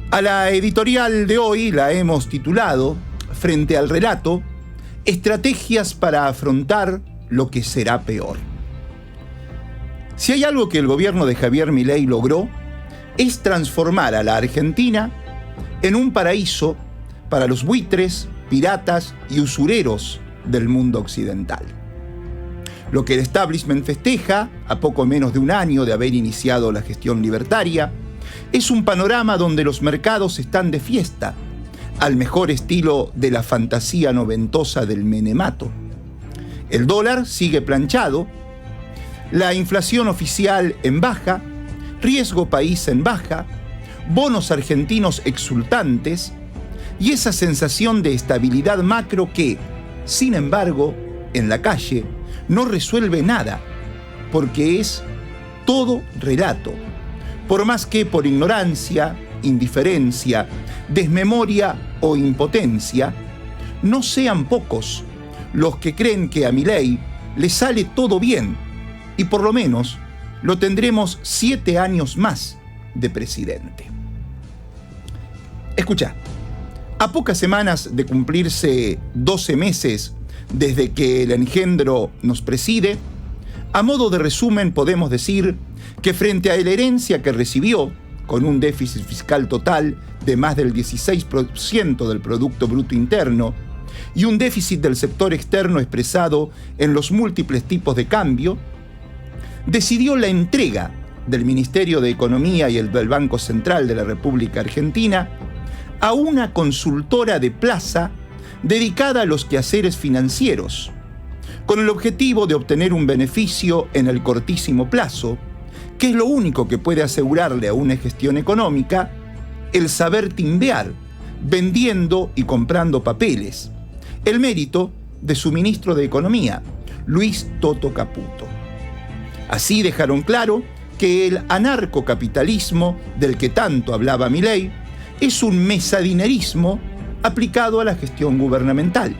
A la editorial de hoy la hemos titulado, frente al relato, Estrategias para afrontar lo que será peor. Si hay algo que el gobierno de Javier Milei logró, es transformar a la Argentina en un paraíso para los buitres, piratas y usureros del mundo occidental. Lo que el establishment festeja, a poco menos de un año de haber iniciado la gestión libertaria, es un panorama donde los mercados están de fiesta, al mejor estilo de la fantasía noventosa del menemato. El dólar sigue planchado, la inflación oficial en baja, riesgo país en baja, bonos argentinos exultantes y esa sensación de estabilidad macro que, sin embargo, en la calle no resuelve nada, porque es todo relato. Por más que por ignorancia, indiferencia, desmemoria o impotencia, no sean pocos los que creen que a Milei le sale todo bien y por lo menos lo tendremos 7 años más de presidente. Escuchá, a pocas semanas de cumplirse 12 meses desde que el engendro nos preside, a modo de resumen podemos decir que frente a la herencia que recibió, con un déficit fiscal total de más del 16% del Producto Bruto Interno y un déficit del sector externo expresado en los múltiples tipos de cambio, decidió la entrega del Ministerio de Economía y el del Banco Central de la República Argentina a una consultora de plaza dedicada a los quehaceres financieros, con el objetivo de obtener un beneficio en el cortísimo plazo, que es lo único que puede asegurarle a una gestión económica el saber timbear, vendiendo y comprando papeles, el mérito de su ministro de Economía, Luis Toto Caputo. Así dejaron claro que el anarcocapitalismo del que tanto hablaba Milei es un mesadinerismo aplicado a la gestión gubernamental.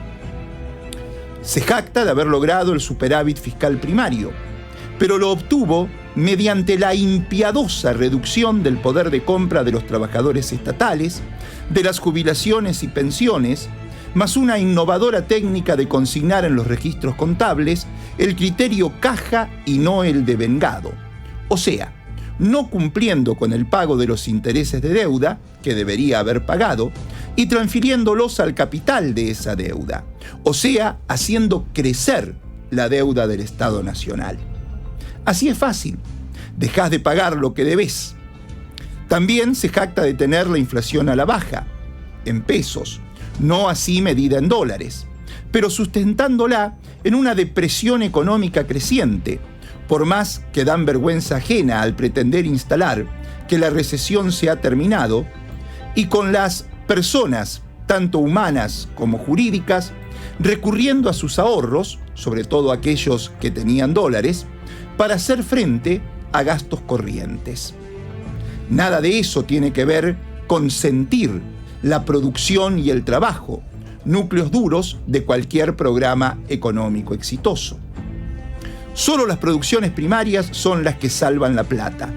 Se jacta de haber logrado el superávit fiscal primario, pero lo obtuvo mediante la impiadosa reducción del poder de compra de los trabajadores estatales, de las jubilaciones y pensiones, más una innovadora técnica de consignar en los registros contables el criterio caja y no el de vengado. O sea, no cumpliendo con el pago de los intereses de deuda, que debería haber pagado, y transfiriéndolos al capital de esa deuda. O sea, haciendo crecer la deuda del Estado Nacional. Así es fácil. Dejás de pagar lo que debés. También se jacta de tener la inflación a la baja, en pesos, no así medida en dólares, pero sustentándola en una depresión económica creciente, por más que dan vergüenza ajena al pretender instalar que la recesión se ha terminado, y con las personas, tanto humanas como jurídicas, recurriendo a sus ahorros, sobre todo aquellos que tenían dólares, para hacer frente a gastos corrientes. Nada de eso tiene que ver con sentir la producción y el trabajo, núcleos duros de cualquier programa económico exitoso. Solo las producciones primarias son las que salvan la plata.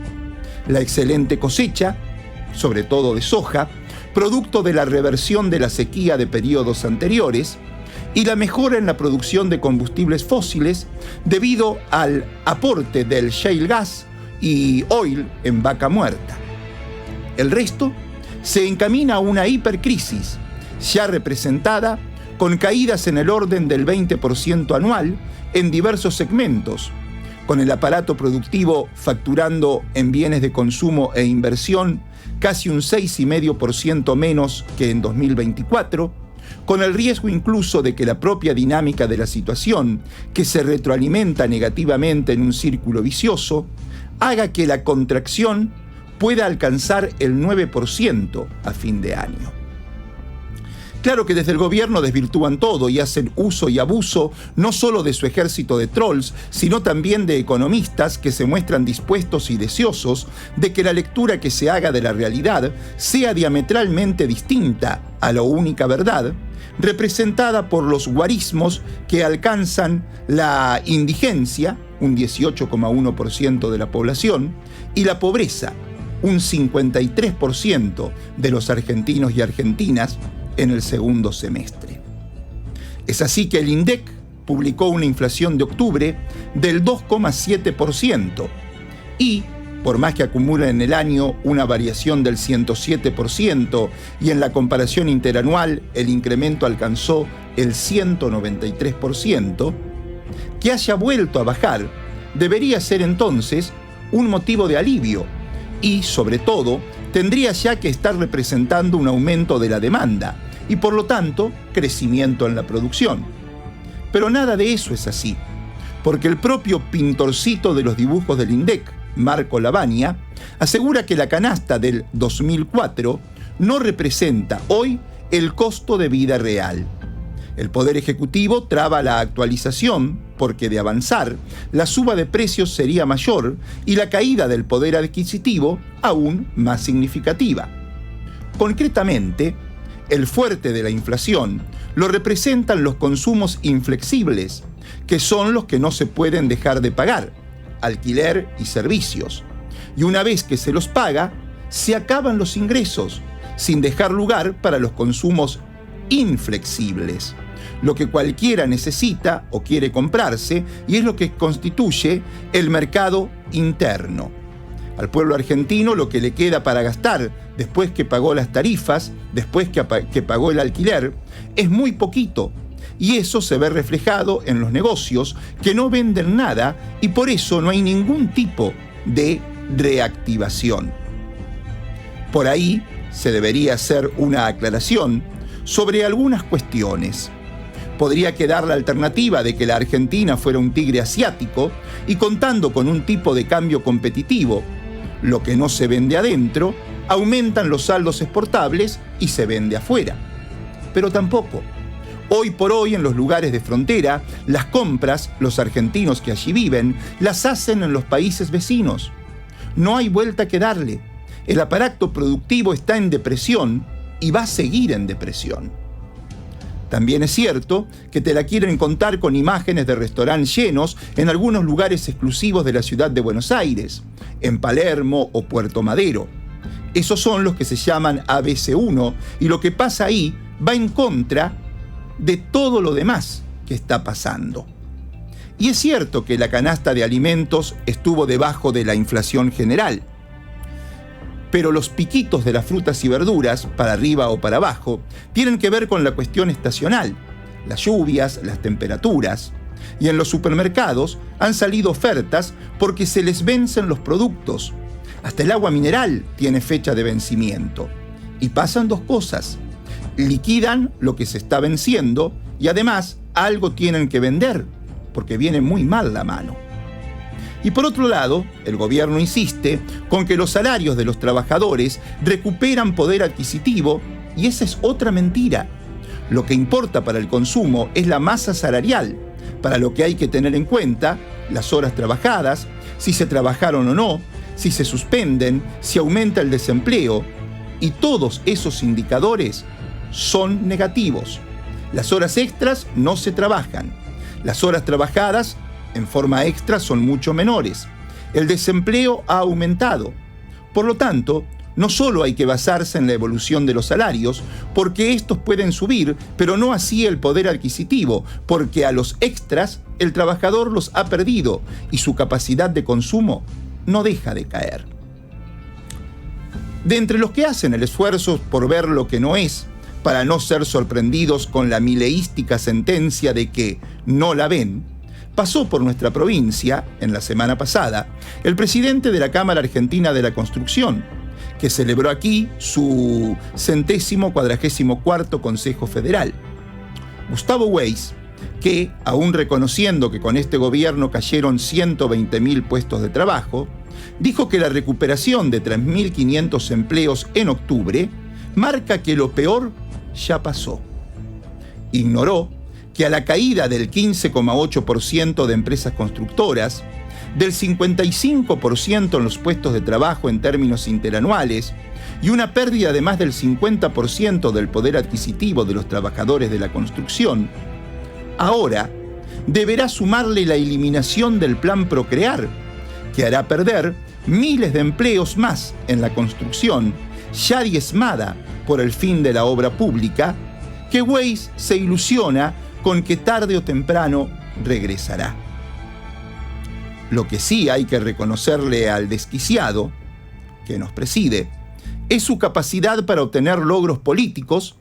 La excelente cosecha, sobre todo de soja, producto de la reversión de la sequía de periodos anteriores, y la mejora en la producción de combustibles fósiles debido al aporte del shale gas y oil en vaca muerta. El resto se encamina a una hipercrisis, ya representada con caídas en el orden del 20% anual en diversos segmentos, con el aparato productivo facturando en bienes de consumo e inversión casi un 6,5% menos que en 2024, con el riesgo incluso de que la propia dinámica de la situación, que se retroalimenta negativamente en un círculo vicioso, haga que la contracción pueda alcanzar el 9% a fin de año. Claro que desde el gobierno desvirtúan todo y hacen uso y abuso no solo de su ejército de trolls, sino también de economistas que se muestran dispuestos y deseosos de que la lectura que se haga de la realidad sea diametralmente distinta a la única verdad, representada por los guarismos que alcanzan la indigencia, un 18,1% de la población, y la pobreza, un 53% de los argentinos y argentinas en el segundo semestre. Es así que el INDEC publicó una inflación de octubre del 2,7% y, por más que acumula en el año una variación del 107% y en la comparación interanual el incremento alcanzó el 193%, que haya vuelto a bajar debería ser entonces un motivo de alivio y, sobre todo, tendría ya que estar representando un aumento de la demanda y, por lo tanto, crecimiento en la producción. Pero nada de eso es así, porque el propio pintorcito de los dibujos del INDEC, Marco Lavagna, asegura que la canasta del 2004 no representa hoy el costo de vida real. El Poder Ejecutivo traba la actualización porque, de avanzar, la suba de precios sería mayor y la caída del poder adquisitivo aún más significativa. Concretamente, el fuerte de la inflación lo representan los consumos inflexibles, que son los que no se pueden dejar de pagar, alquiler y servicios. Y una vez que se los paga, se acaban los ingresos, sin dejar lugar para los consumos inflexibles, lo que cualquiera necesita o quiere comprarse, y es lo que constituye el mercado interno. Al pueblo argentino lo que le queda para gastar después que pagó las tarifas, después que pagó el alquiler, es muy poquito. Y eso se ve reflejado en los negocios que no venden nada y por eso no hay ningún tipo de reactivación. Por ahí se debería hacer una aclaración sobre algunas cuestiones. Podría quedar la alternativa de que la Argentina fuera un tigre asiático y, contando con un tipo de cambio competitivo, lo que no se vende adentro, aumentan los saldos exportables y se vende afuera. Pero tampoco. Hoy por hoy, en los lugares de frontera, las compras, los argentinos que allí viven, las hacen en los países vecinos. No hay vuelta que darle. El aparato productivo está en depresión y va a seguir en depresión. También es cierto que te la quieren contar con imágenes de restaurantes llenos en algunos lugares exclusivos de la ciudad de Buenos Aires, en Palermo o Puerto Madero. Esos son los que se llaman ABC1 y lo que pasa ahí va en contra de todo lo demás que está pasando. Y es cierto que la canasta de alimentos estuvo debajo de la inflación general, pero los piquitos de las frutas y verduras, para arriba o para abajo, tienen que ver con la cuestión estacional, las lluvias, las temperaturas. Y en los supermercados han salido ofertas porque se les vencen los productos. Hasta el agua mineral tiene fecha de vencimiento. Y pasan dos cosas: liquidan lo que se está venciendo y además algo tienen que vender, porque viene muy mal la mano. Y por otro lado, el gobierno insiste con que los salarios de los trabajadores recuperan poder adquisitivo, y esa es otra mentira. Lo que importa para el consumo es la masa salarial, para lo que hay que tener en cuenta las horas trabajadas, si se trabajaron o no, si se suspenden, si aumenta el desempleo, y todos esos indicadores son negativos. Las horas extras no se trabajan. Las horas trabajadas en forma extra son mucho menores. El desempleo ha aumentado. Por lo tanto, no solo hay que basarse en la evolución de los salarios, porque estos pueden subir, pero no así el poder adquisitivo, porque a los extras el trabajador los ha perdido y su capacidad de consumo no deja de caer. De entre los que hacen el esfuerzo por ver lo que no es, para no ser sorprendidos con la mileística sentencia de que no la ven, pasó por nuestra provincia, en la semana pasada, el presidente de la Cámara Argentina de la Construcción, que celebró aquí su 144º Consejo Federal. Gustavo Weiss, que, aún reconociendo que con este gobierno cayeron 120.000 puestos de trabajo, dijo que la recuperación de 3.500 empleos en octubre marca que lo peor ya pasó. Ignoró que a la caída del 15,8% de empresas constructoras, del 55% en los puestos de trabajo en términos interanuales y una pérdida de más del 50% del poder adquisitivo de los trabajadores de la construcción, ahora deberá sumarle la eliminación del plan Procrear, que hará perder miles de empleos más en la construcción, ya diezmada por el fin de la obra pública, que Weiss se ilusiona con que tarde o temprano regresará. Lo que sí hay que reconocerle al desquiciado que nos preside es su capacidad para obtener logros políticos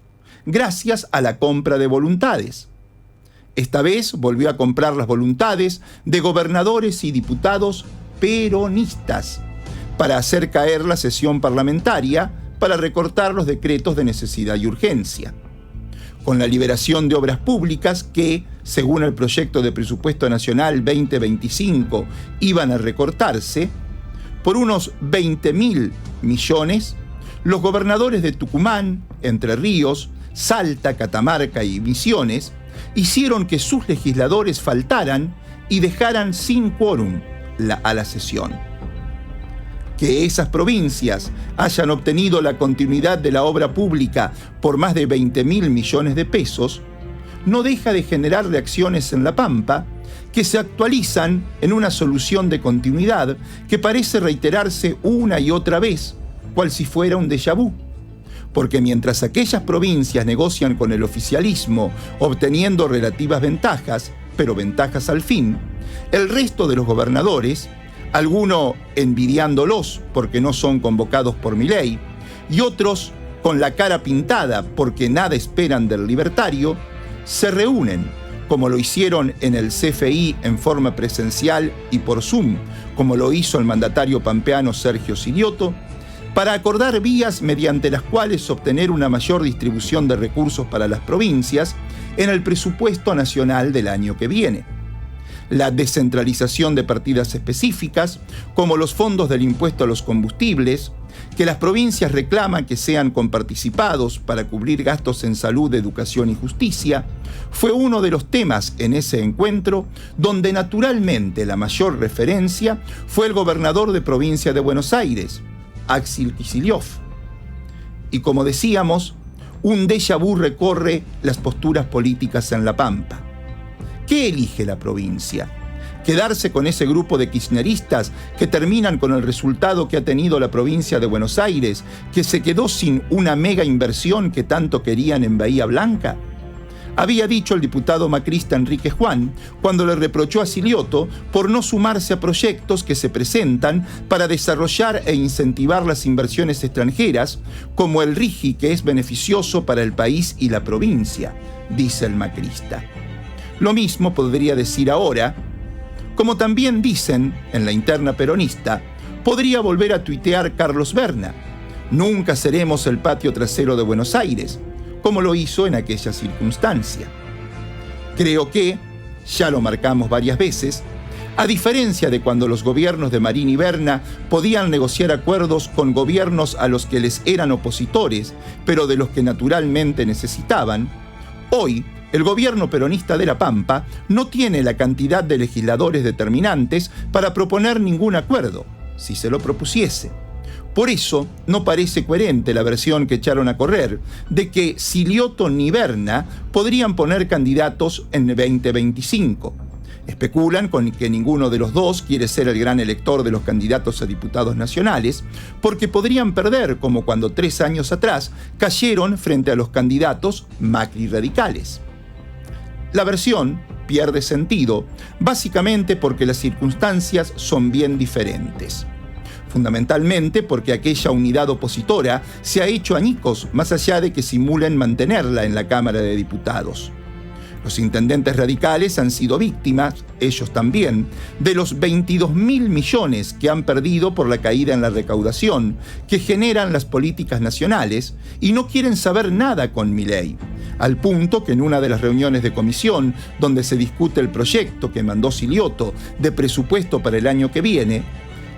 gracias a la compra de voluntades. Esta vez volvió a comprar las voluntades de gobernadores y diputados peronistas para hacer caer la sesión parlamentaria para recortar los decretos de necesidad y urgencia. Con la liberación de obras públicas que, según el proyecto de presupuesto nacional 2025, iban a recortarse, por unos 20.000 millones, los gobernadores de Tucumán, Entre Ríos, Salta, Catamarca y Misiones hicieron que sus legisladores faltaran y dejaran sin quórum a la sesión. Que esas provincias hayan obtenido la continuidad de la obra pública por más de 20.000 millones de pesos no deja de generar reacciones en La Pampa que se actualizan en una solución de continuidad que parece reiterarse una y otra vez, cual si fuera un déjà vu. Porque mientras aquellas provincias negocian con el oficialismo obteniendo relativas ventajas, pero ventajas al fin, el resto de los gobernadores, algunos envidiándolos porque no son convocados por Milei, y otros con la cara pintada porque nada esperan del libertario, se reúnen, como lo hicieron en el CFI en forma presencial y por Zoom, como lo hizo el mandatario pampeano Sergio Silioto, para acordar vías mediante las cuales obtener una mayor distribución de recursos para las provincias en el presupuesto nacional del año que viene. La descentralización de partidas específicas, como los fondos del impuesto a los combustibles, que las provincias reclaman que sean comparticipados para cubrir gastos en salud, educación y justicia, fue uno de los temas en ese encuentro donde naturalmente la mayor referencia fue el gobernador de provincia de Buenos Aires, Axel Kicillof. Y como decíamos, un déjà vu recorre las posturas políticas en La Pampa. ¿Qué elige la provincia? ¿Quedarse con ese grupo de kirchneristas que terminan con el resultado que ha tenido la provincia de Buenos Aires, que se quedó sin una mega inversión que tanto querían en Bahía Blanca? Había dicho el diputado macrista Enrique Juan cuando le reprochó a Silioto por no sumarse a proyectos que se presentan para desarrollar e incentivar las inversiones extranjeras, como el RIGI, que es beneficioso para el país y la provincia, dice el macrista. Lo mismo podría decir ahora, como también dicen en la interna peronista, podría volver a tuitear Carlos Berna: nunca seremos el patio trasero de Buenos Aires, como lo hizo en aquella circunstancia. Creo que, ya lo marcamos varias veces, a diferencia de cuando los gobiernos de Marín y Berna podían negociar acuerdos con gobiernos a los que les eran opositores, pero de los que naturalmente necesitaban, hoy el gobierno peronista de La Pampa no tiene la cantidad de legisladores determinantes para proponer ningún acuerdo, si se lo propusiese. Por eso no parece coherente la versión que echaron a correr de que Silioto ni Berna podrían poner candidatos en 2025. Especulan con que ninguno de los dos quiere ser el gran elector de los candidatos a diputados nacionales, porque podrían perder como cuando 3 años atrás cayeron frente a los candidatos Macri radicales. La versión pierde sentido, básicamente porque las circunstancias son bien diferentes. Fundamentalmente porque aquella unidad opositora se ha hecho añicos más allá de que simulen mantenerla en la Cámara de Diputados. Los intendentes radicales han sido víctimas, ellos también, de los 22.000 millones que han perdido por la caída en la recaudación que generan las políticas nacionales y no quieren saber nada con Milei, al punto que en una de las reuniones de comisión donde se discute el proyecto que mandó Silioto de presupuesto para el año que viene,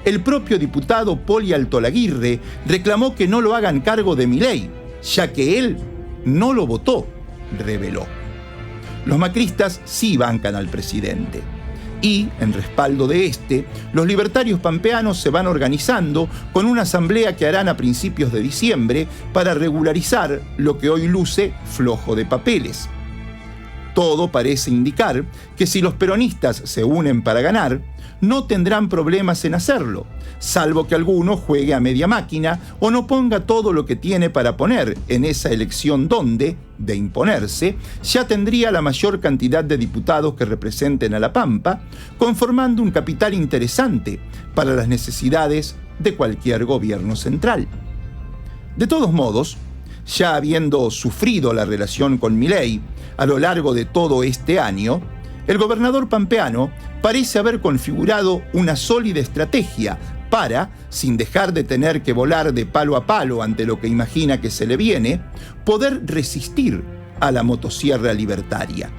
el propio diputado Poli Altolaguirre reclamó que no lo hagan cargo de Milei, ya que él no lo votó, reveló. Los macristas sí bancan al presidente. Y, en respaldo de este, los libertarios pampeanos se van organizando con una asamblea que harán a principios de diciembre para regularizar lo que hoy luce flojo de papeles. Todo parece indicar que si los peronistas se unen para ganar, no tendrán problemas en hacerlo, salvo que alguno juegue a media máquina o no ponga todo lo que tiene para poner en esa elección donde, de imponerse, ya tendría la mayor cantidad de diputados que representen a La Pampa, conformando un capital interesante para las necesidades de cualquier gobierno central. De todos modos, ya habiendo sufrido la relación con Milei a lo largo de todo este año, el gobernador pampeano parece haber configurado una sólida estrategia para, sin dejar de tener que volar de palo a palo ante lo que imagina que se le viene, poder resistir a la motosierra libertaria.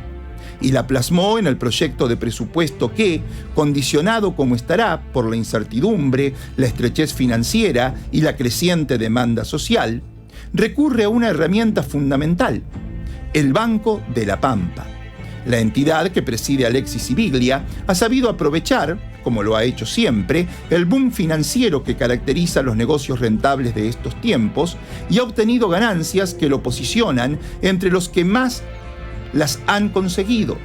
Y la plasmó en el proyecto de presupuesto que, condicionado como estará por la incertidumbre, la estrechez financiera y la creciente demanda social, recurre a una herramienta fundamental: el Banco de la Pampa. La entidad que preside Alexis Sibiglia ha sabido aprovechar, como lo ha hecho siempre, el boom financiero que caracteriza los negocios rentables de estos tiempos y ha obtenido ganancias que lo posicionan entre los que más las han conseguido.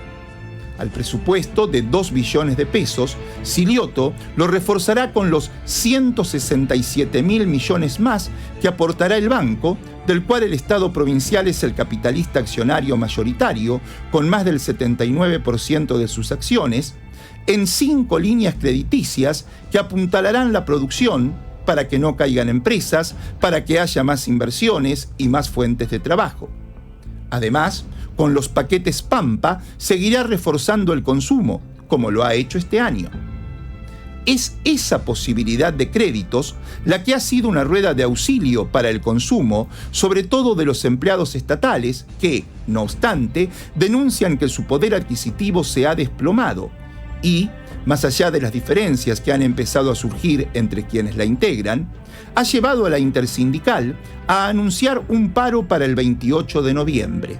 Al presupuesto de 2 billones de pesos, Silioto lo reforzará con los 167.000 millones más que aportará el banco, del cual el Estado provincial es el capitalista accionario mayoritario, con más del 79% de sus acciones, en 5 líneas crediticias que apuntalarán la producción para que no caigan empresas, para que haya más inversiones y más fuentes de trabajo. Además, con los paquetes Pampa seguirá reforzando el consumo, como lo ha hecho este año. Es esa posibilidad de créditos la que ha sido una rueda de auxilio para el consumo, sobre todo de los empleados estatales que, no obstante, denuncian que su poder adquisitivo se ha desplomado y, más allá de las diferencias que han empezado a surgir entre quienes la integran, ha llevado a la Intersindical a anunciar un paro para el 28 de noviembre.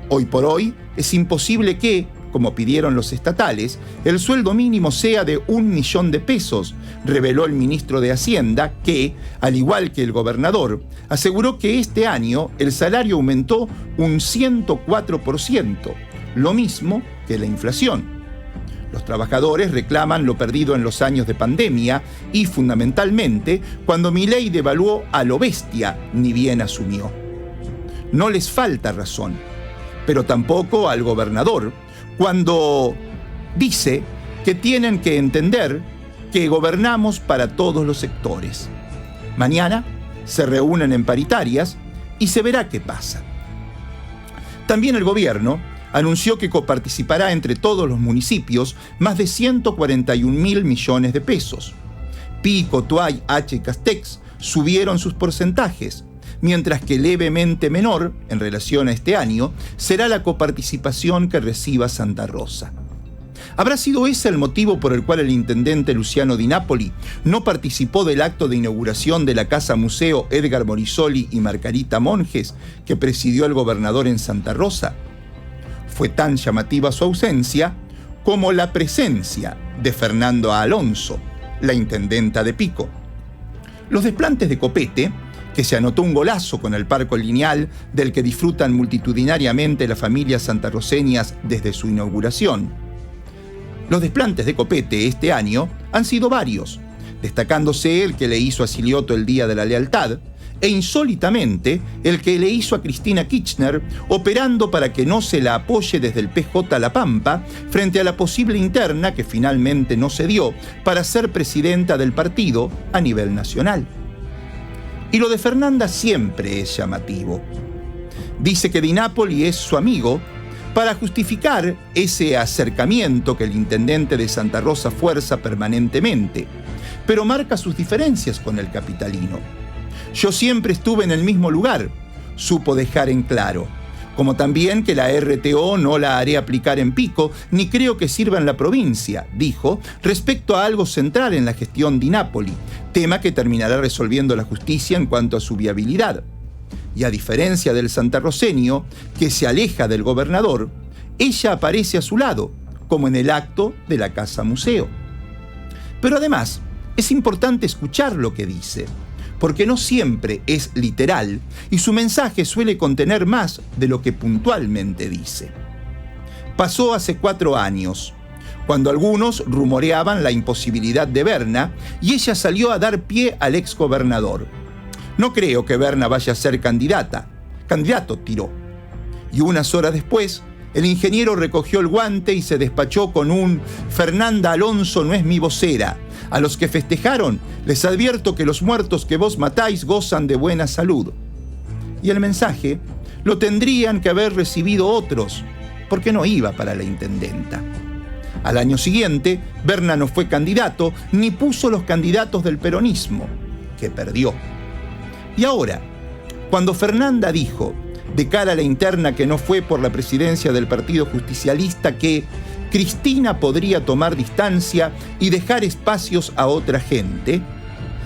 Hoy por hoy es imposible que, como pidieron los estatales, el sueldo mínimo sea de 1 millón de pesos, reveló el ministro de Hacienda que, al igual que el gobernador, aseguró que este año el salario aumentó un 104%, lo mismo que la inflación. Los trabajadores reclaman lo perdido en los años de pandemia y, fundamentalmente, cuando Milei devaluó a lo bestia, ni bien asumió. No les falta razón, pero tampoco al gobernador, cuando dice que tienen que entender que gobernamos para todos los sectores. Mañana se reúnen en paritarias y se verá qué pasa. También el gobierno anunció que coparticipará entre todos los municipios más de 141.000 millones de pesos. Pico, Tuay, H y Castex subieron sus porcentajes, mientras que levemente menor, en relación a este año, será la coparticipación que reciba Santa Rosa. ¿Habrá sido ese el motivo por el cual el intendente Luciano Di Napoli no participó del acto de inauguración de la Casa Museo Edgar Morisoli y Margarita Monjes que presidió el gobernador en Santa Rosa? Fue tan llamativa su ausencia como la presencia de Fernanda Alonso, la intendenta de Pico. Los desplantes de Copete, que se anotó un golazo con el Parco Lineal del que disfrutan multitudinariamente las familias santarroceñas desde su inauguración. Los desplantes de Copete este año han sido varios, destacándose el que le hizo a Silioto el Día de la Lealtad e insólitamente el que le hizo a Cristina Kirchner operando para que no se la apoye desde el PJ La Pampa frente a la posible interna que finalmente no se dio para ser presidenta del partido a nivel nacional. Y lo de Fernanda siempre es llamativo. Dice que Di Napoli es su amigo para justificar ese acercamiento que el intendente de Santa Rosa fuerza permanentemente, pero marca sus diferencias con el capitalino. Yo siempre estuve en el mismo lugar, supo dejar en claro, como también que la RTO no la haré aplicar en Pico, ni creo que sirva en la provincia, dijo, respecto a algo central en la gestión Di Napoli, tema que terminará resolviendo la justicia en cuanto a su viabilidad. Y a diferencia del santarroceño, que se aleja del gobernador, ella aparece a su lado, como en el acto de la Casa Museo. Pero además, es importante escuchar lo que dice, porque no siempre es literal y su mensaje suele contener más de lo que puntualmente dice. pasó hace 4 años, cuando algunos rumoreaban la imposibilidad de Berna y ella salió a dar pie al exgobernador. No creo que Berna vaya a ser candidato, tiró. Y unas horas después, el ingeniero recogió el guante y se despachó con un Fernanda Alonso no es mi vocera. A los que festejaron, les advierto que los muertos que vos matáis gozan de buena salud. Y el mensaje lo tendrían que haber recibido otros, porque no iba para la intendenta. Al año siguiente, Berna no fue candidato, ni puso los candidatos del peronismo, que perdió. Y ahora, cuando Fernanda dijo, de cara a la interna que no fue por la presidencia del Partido Justicialista, que Cristina podría tomar distancia y dejar espacios a otra gente,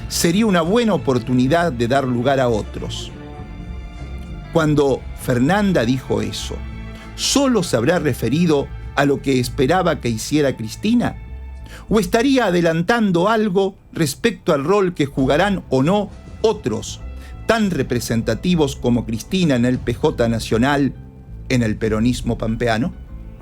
sería una buena oportunidad de dar lugar a otros. Cuando Fernanda dijo eso, ¿solo se habrá referido a lo que esperaba que hiciera Cristina? ¿O estaría adelantando algo respecto al rol que jugarán o no otros, tan representativos como Cristina en el PJ Nacional, en el peronismo pampeano?